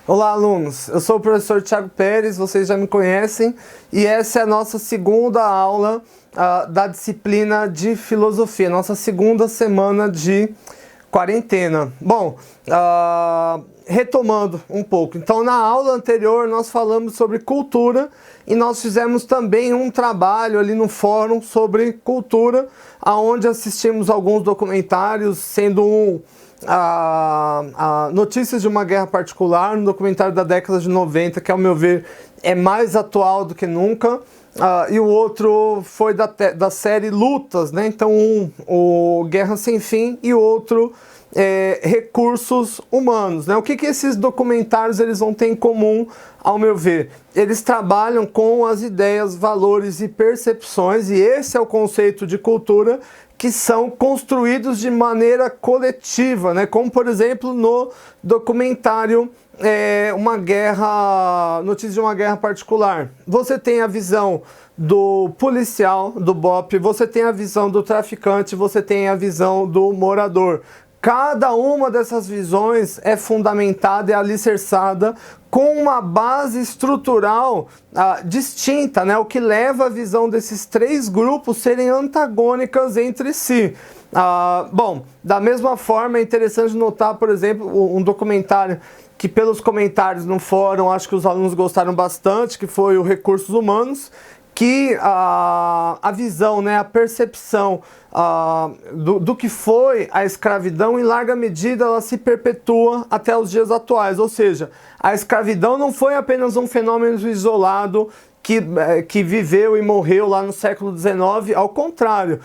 Olá, alunos! Eu sou o professor Thiago Pérez, vocês já me conhecem, e essa é a nossa segunda aula da disciplina de filosofia, nossa segunda semana de quarentena. Bom, retomando um pouco, então na aula anterior nós falamos sobre cultura e nós fizemos também um trabalho ali no fórum sobre cultura, onde assistimos alguns documentários, sendo Notícias de uma Guerra Particular, um documentário da década de 90, que ao meu ver é mais atual do que nunca, e o outro foi da série Lutas, né? Então o Guerra Sem Fim e o outro Recursos Humanos, né? O que esses documentários eles vão ter em comum, ao meu ver? Eles trabalham com as ideias, valores e percepções, e esse é o conceito de cultura, que são construídos de maneira coletiva, né? Como por exemplo no documentário Notícias de uma Guerra Particular. Você tem a visão do policial, do BOP, você tem a visão do traficante, você tem a visão do morador. Cada uma dessas visões é fundamentada e alicerçada com uma base estrutural distinta, né? O que leva a visão desses três grupos serem antagônicas entre si. Bom, da mesma forma é interessante notar, por exemplo, um documentário que pelos comentários no fórum, acho que os alunos gostaram bastante, que foi o Recursos Humanos, que a visão, né, a percepção do que foi a escravidão, em larga medida, ela se perpetua até os dias atuais. Ou seja, a escravidão não foi apenas um fenômeno isolado que viveu e morreu lá no século XIX, ao contrário,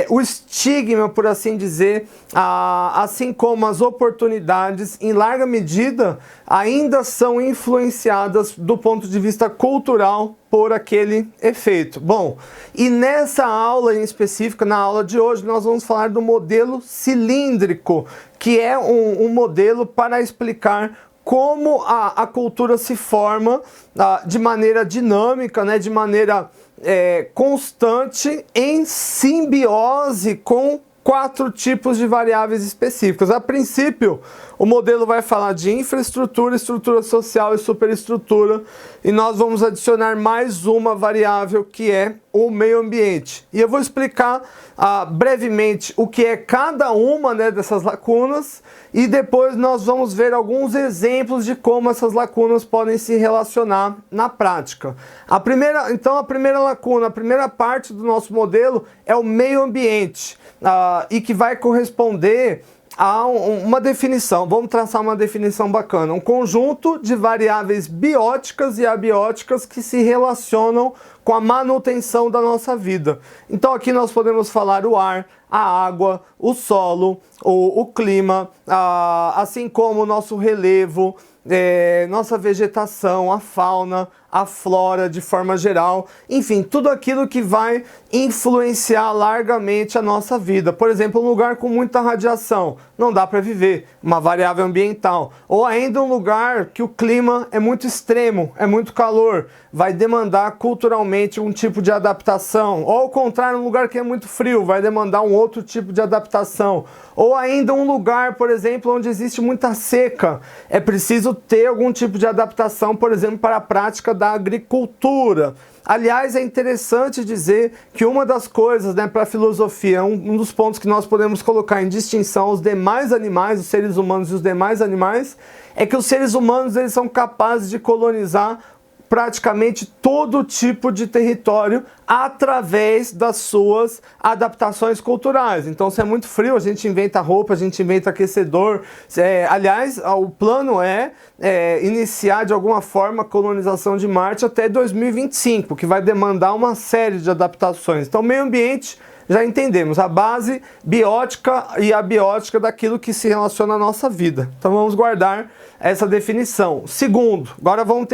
o estigma, por assim dizer, assim como as oportunidades, em larga medida, ainda são influenciadas do ponto de vista cultural por aquele efeito. Bom, e nessa aula em específico, na aula de hoje, nós vamos falar do modelo cilíndrico, que é um modelo para explicar como a cultura se forma de maneira dinâmica, né, de maneira constante, em simbiose com 4 tipos de variáveis específicas. A princípio, o modelo vai falar de infraestrutura, estrutura social e superestrutura, e nós vamos adicionar mais uma variável, que é o meio ambiente. E eu vou explicar brevemente o que é cada uma, né, dessas lacunas, e depois nós vamos ver alguns exemplos de como essas lacunas podem se relacionar na prática. Então a primeira lacuna, a primeira parte do nosso modelo é o meio ambiente, e que vai corresponder a uma definição. Vamos traçar uma definição bacana: um conjunto de variáveis bióticas e abióticas que se relacionam com a manutenção da nossa vida. Então aqui nós podemos falar o ar, a água, o solo, o clima, assim como o nosso relevo, nossa vegetação, a fauna, a flora de forma geral, enfim, tudo aquilo que vai influenciar largamente a nossa vida. Por exemplo, um lugar com muita radiação, não dá para viver, uma variável ambiental. Ou ainda um lugar que o clima é muito extremo, é muito calor, vai demandar culturalmente um tipo de adaptação. Ou ao contrário, um lugar que é muito frio, vai demandar um outro tipo de adaptação. Ou ainda um lugar, por exemplo, onde existe muita seca, é preciso ter algum tipo de adaptação, por exemplo, para a prática da agricultura. Aliás, é interessante dizer que uma das coisas, né, para a filosofia, um dos pontos que nós podemos colocar em distinção aos demais animais, os seres humanos e os demais animais, é que os seres humanos eles são capazes de colonizar praticamente todo tipo de território através das suas adaptações culturais. Então, se é muito frio, a gente inventa roupa, a gente inventa aquecedor. Aliás, o plano é iniciar de alguma forma a colonização de Marte até 2025, que vai demandar uma série de adaptações. Então, meio ambiente, já entendemos, a base biótica e abiótica daquilo que se relaciona à nossa vida. Então vamos guardar essa definição. Segundo, agora vamos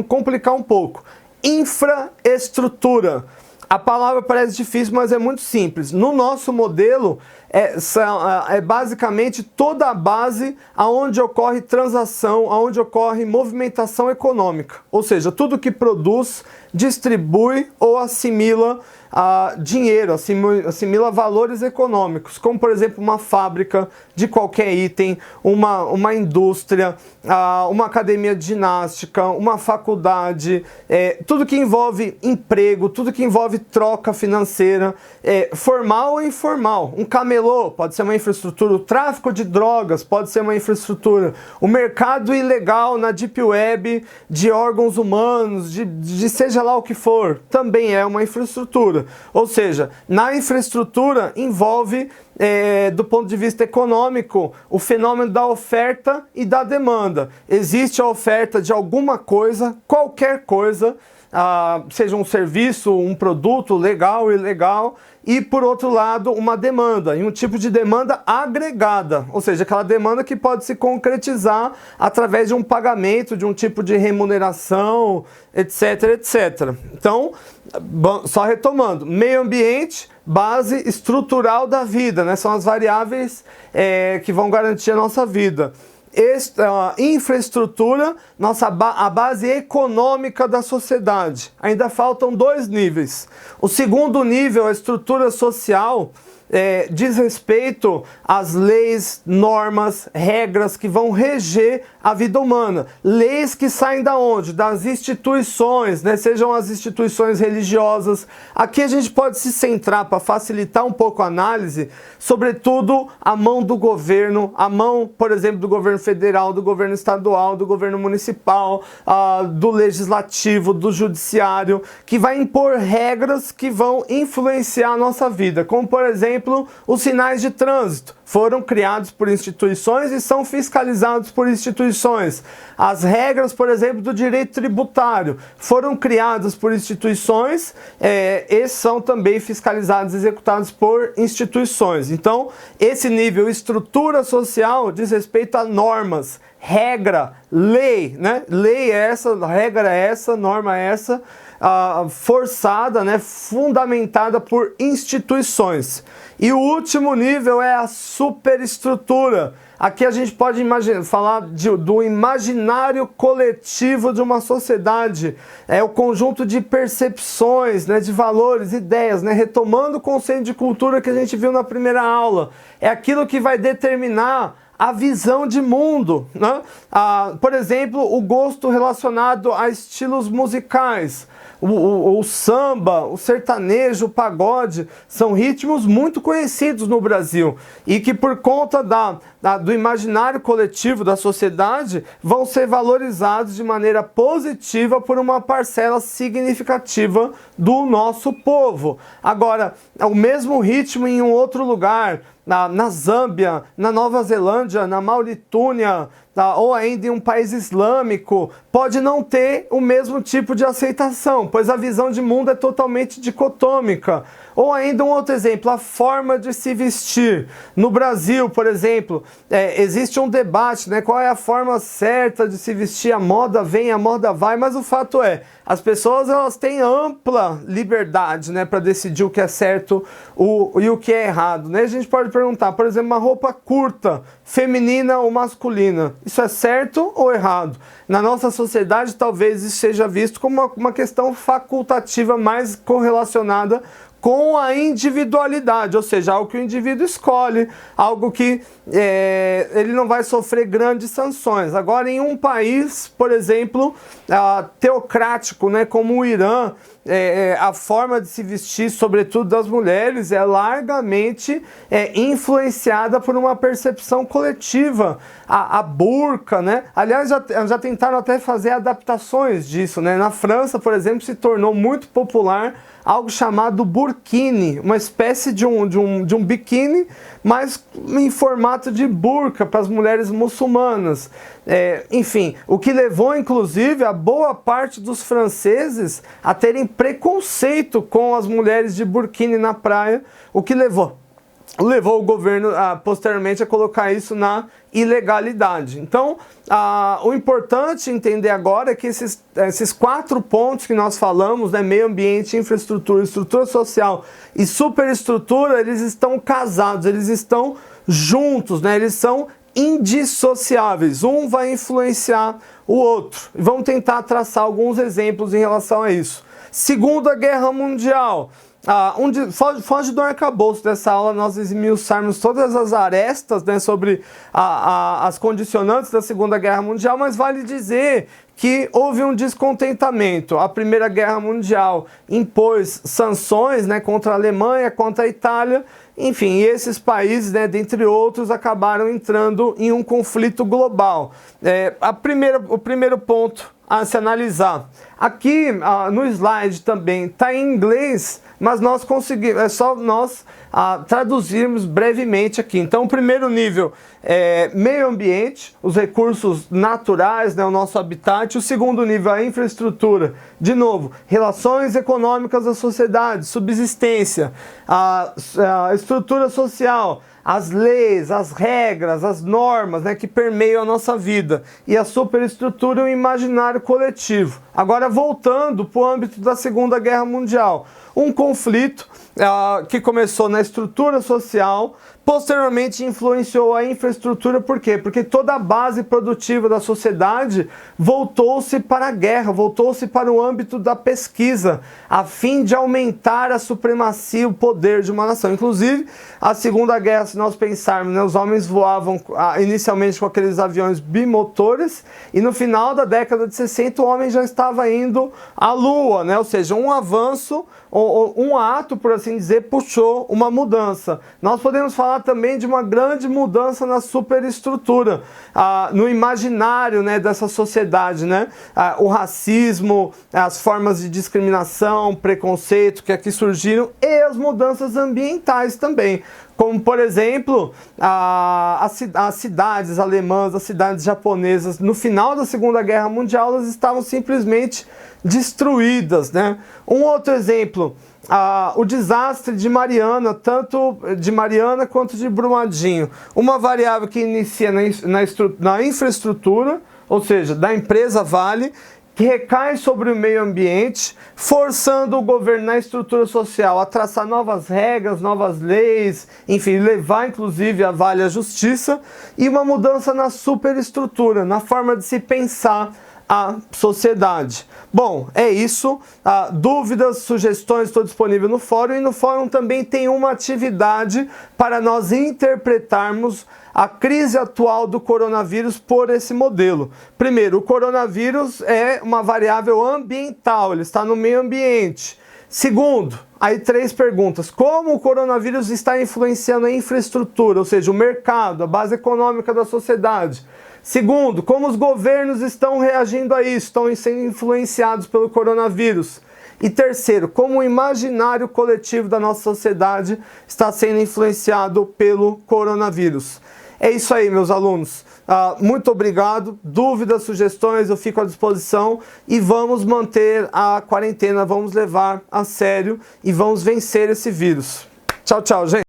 complicar um pouco. Infraestrutura. A palavra parece difícil, mas é muito simples. No nosso modelo, é basicamente toda a base aonde ocorre transação, aonde ocorre movimentação econômica. Ou seja, tudo que produz, distribui ou assimila dinheiro, assimila valores econômicos, como por exemplo uma fábrica de qualquer item, uma indústria, uma academia de ginástica, uma faculdade, tudo que envolve emprego, tudo que envolve troca financeira, formal ou informal. Um camelô pode ser uma infraestrutura, o tráfico de drogas pode ser uma infraestrutura, o mercado ilegal na Deep Web de órgãos humanos, de seja lá o que for, também é uma infraestrutura. Ou seja, na infraestrutura envolve, do ponto de vista econômico, o fenômeno da oferta e da demanda. Existe a oferta de alguma coisa, qualquer coisa, seja um serviço, um produto legal ou ilegal, e por outro lado uma demanda, e um tipo de demanda agregada, ou seja, aquela demanda que pode se concretizar através de um pagamento, de um tipo de remuneração, etc, etc. Então, só retomando, meio ambiente, base estrutural da vida, né? São as variáveis que vão garantir a nossa vida. Infraestrutura, a base econômica da sociedade. Ainda faltam 2 níveis. O segundo nível, a estrutura social, diz respeito às leis, normas, regras que vão reger a vida humana. Leis que saem da onde? Das instituições, né? Sejam as instituições religiosas. Aqui a gente pode se centrar, para facilitar um pouco a análise, sobretudo a mão do governo, a mão, por exemplo, do governo federal, do governo estadual, do governo municipal, do legislativo, do judiciário, que vai impor regras que vão influenciar a nossa vida, como por exemplo, os sinais de trânsito foram criados por instituições e são fiscalizados por instituições. As regras, por exemplo, do direito tributário foram criadas por instituições e são também fiscalizados e executados por instituições. Então, esse nível estrutura social diz respeito a normas, regra, lei, né? Lei é essa, regra é essa, norma é essa, forçada, né? Fundamentada por instituições. E o último nível é a superestrutura. Aqui a gente pode falar do imaginário coletivo de uma sociedade. É o conjunto de percepções, né, de valores, ideias, né, retomando o conceito de cultura que a gente viu na primeira aula. É aquilo que vai determinar a visão de mundo, né? Por exemplo, o gosto relacionado a estilos musicais. O samba, o sertanejo, o pagode são ritmos muito conhecidos no Brasil e que por conta do imaginário coletivo da sociedade vão ser valorizados de maneira positiva por uma parcela significativa do nosso povo. Agora, o mesmo ritmo em um outro lugar, na Zâmbia, na Nova Zelândia, na Mauritânia, ou ainda em um país islâmico, pode não ter o mesmo tipo de aceitação, pois a visão de mundo é totalmente dicotômica. Ou ainda um outro exemplo, a forma de se vestir. No Brasil, por exemplo, existe um debate, né? Qual é a forma certa de se vestir? A moda vem, a moda vai, mas o fato é, as pessoas elas têm ampla liberdade, né, para decidir o que é certo e o que é errado, né? A gente pode perguntar, por exemplo, uma roupa curta, feminina ou masculina, isso é certo ou errado? Na nossa sociedade, talvez isso seja visto como uma questão facultativa mais correlacionada com a individualidade, ou seja, algo que o indivíduo escolhe, algo que ele não vai sofrer grandes sanções. Agora, em um país, por exemplo, teocrático, né, como o Irã, a forma de se vestir, sobretudo das mulheres, é largamente influenciada por uma percepção coletiva. A burca, né? Aliás, já tentaram até fazer adaptações disso, né? Na França, por exemplo, se tornou muito popular algo chamado burkini, uma espécie de um biquíni, mas em formato de burca para as mulheres muçulmanas. Enfim, o que levou inclusive a boa parte dos franceses a terem preconceito com as mulheres de burkini na praia, o que levou levou o governo posteriormente a colocar isso na ilegalidade. Então, o importante entender agora é que esses 4 pontos que nós falamos, né, meio ambiente, infraestrutura, estrutura social e superestrutura, eles estão casados, eles estão juntos, né, eles são indissociáveis, um vai influenciar o outro. E vamos tentar traçar alguns exemplos em relação a isso. Segunda Guerra Mundial. Foge do arcabouço dessa aula nós esmiuçarmos todas as arestas, né, sobre as condicionantes da Segunda Guerra Mundial, mas vale dizer que houve um descontentamento. A Primeira Guerra Mundial impôs sanções, né, contra a Alemanha, contra a Itália, enfim, e esses países, né, dentre outros, acabaram entrando em um conflito global. O primeiro ponto a se analisar. Aqui no slide também está em inglês, mas nós conseguimos, é só nós traduzirmos brevemente aqui. Então, o primeiro nível é meio ambiente, os recursos naturais, né, o nosso habitat. O segundo nível, a infraestrutura. De novo, relações econômicas da sociedade, subsistência, a estrutura social, as leis, as regras, as normas, né, que permeiam a nossa vida. E a superestrutura, o imaginário coletivo. Agora, voltando para o âmbito da Segunda Guerra Mundial. Um conflito que começou na estrutura social, posteriormente influenciou a infraestrutura. Por quê? Porque toda a base produtiva da sociedade voltou-se para a guerra, voltou-se para o âmbito da pesquisa, a fim de aumentar a supremacia, o poder de uma nação. Inclusive, a Segunda Guerra, se nós pensarmos, né, os homens voavam inicialmente com aqueles aviões bimotores, e no final da década de 60 o homem já estava indo à Lua, né? Ou seja, um avanço, um ato, por assim dizer, puxou uma mudança. Nós podemos falar também de uma grande mudança na superestrutura, no imaginário, né, dessa sociedade, né? O racismo, as formas de discriminação, preconceito que aqui surgiram, e as mudanças ambientais também. Como, por exemplo, as cidades alemãs, as cidades japonesas, no final da Segunda Guerra Mundial, elas estavam simplesmente destruídas, né? Um outro exemplo, o desastre de Mariana, tanto de Mariana quanto de Brumadinho. Uma variável que inicia na infraestrutura, ou seja, da empresa Vale, que recai sobre o meio ambiente, forçando o governo na estrutura social a traçar novas regras, novas leis, enfim, levar inclusive a Vale à justiça, e uma mudança na superestrutura, na forma de se pensar a sociedade. Bom, é isso. Dúvidas, sugestões, estou disponível no fórum, e no fórum também tem uma atividade para nós interpretarmos a crise atual do coronavírus por esse modelo. Primeiro, o coronavírus é uma variável ambiental, ele está no meio ambiente. Segundo, aí 3 perguntas. Como o coronavírus está influenciando a infraestrutura, ou seja, o mercado, a base econômica da sociedade? Segundo, como os governos estão reagindo a isso, estão sendo influenciados pelo coronavírus? E terceiro, como o imaginário coletivo da nossa sociedade está sendo influenciado pelo coronavírus? É isso aí, meus alunos. Muito obrigado. Dúvidas, sugestões, eu fico à disposição, e vamos manter a quarentena, vamos levar a sério e vamos vencer esse vírus. Tchau, tchau, gente.